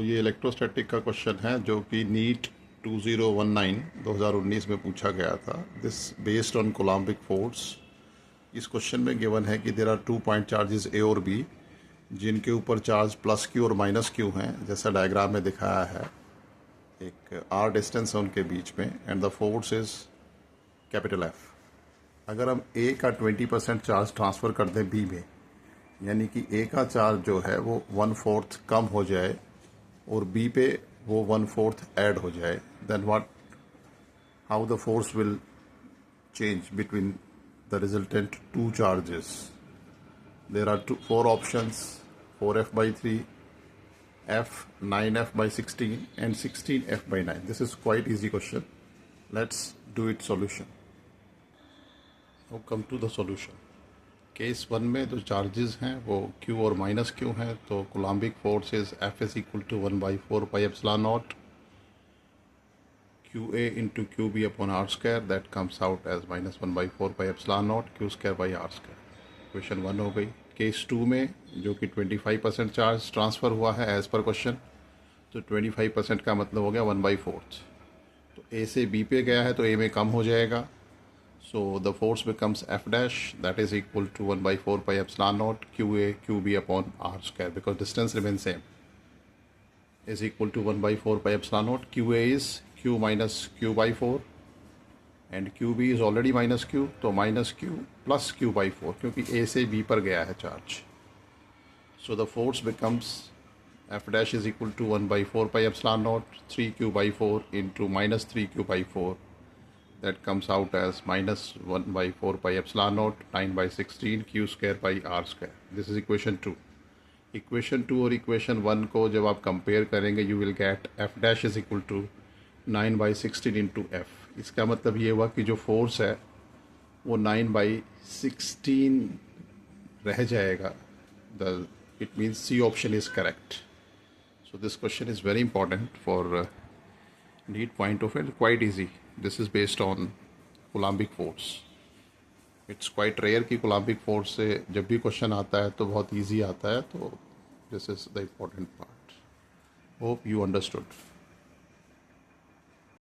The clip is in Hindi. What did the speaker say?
ये इलेक्ट्रोस्टैटिक का क्वेश्चन है जो कि नीट 2019 में पूछा गया था। This based on Coulombic force. इस क्वेश्चन में गिवन है कि देर आर 2 पॉइंट चार्जेस ए और बी जिनके ऊपर चार्ज प्लस क्यू और माइनस क्यू हैं, जैसा डायग्राम में दिखाया है। एक आर डिस्टेंस है उनके बीच में and the force is capital F. अगर हम ए का 20% चार्ज ट्रांसफ़र कर दें बी में, यानी कि ए का चार्ज जो है वो 1/4 कम हो जाए और बी पे वो 1/4 ऐड हो जाए, then what, how the force will change between the resultant two charges. There are 4 options: 4f by 3, f, 9f by 16 and 16f by 9. This is quite easy question. Let's do it solution. Now come to the solution. Case 1 में जो चार्जेस हैं वो q और माइनस q हैं, तो Coulombic force is f is equal to 1/4 pi epsilon naught QA into QB upon r square, that comes out as minus 1/4 pi epsilon naught q square by r square. Question 1 हो गई। केस 2 में जो कि 25% चार्ज ट्रांसफ़र हुआ है एज पर क्वेश्चन, तो 25% का मतलब हो गया 1/4। तो ए से बी पे गया है तो ए में कम हो जाएगा, so the force becomes F dash, that is equal to 1/4 pi epsilon naught QA QB upon r square, because distance remains same, is equal to 1/4 pi epsilon naught. QA is q minus q by 4 and QB is already minus q, तो minus q plus q by 4, क्योंकि a से b पर गया है charge. So the force becomes f dash is equal to 1/4 pi epsilon naught 3q by 4 into minus 3q by 4, that comes out as minus 1/4 pi epsilon naught 9/16 q square by r square. This is equation 2. Equation 2 और इक्वेशन 1 को जब आप कंपेयर करेंगे, you will get f dash is equal to 9/16 into F. इसका मतलब ये हुआ कि जो फोर्स है वो 9/16 रह जाएगा। It means C option is correct. So this question is very important for NEET point of view, quite easy. This is based on Coulombic force. It's quite rare कि कोलम्बिक फोर्स से जब भी क्वेश्चन आता है तो बहुत ईजी आता है, तो this is the important part. Hope you understood.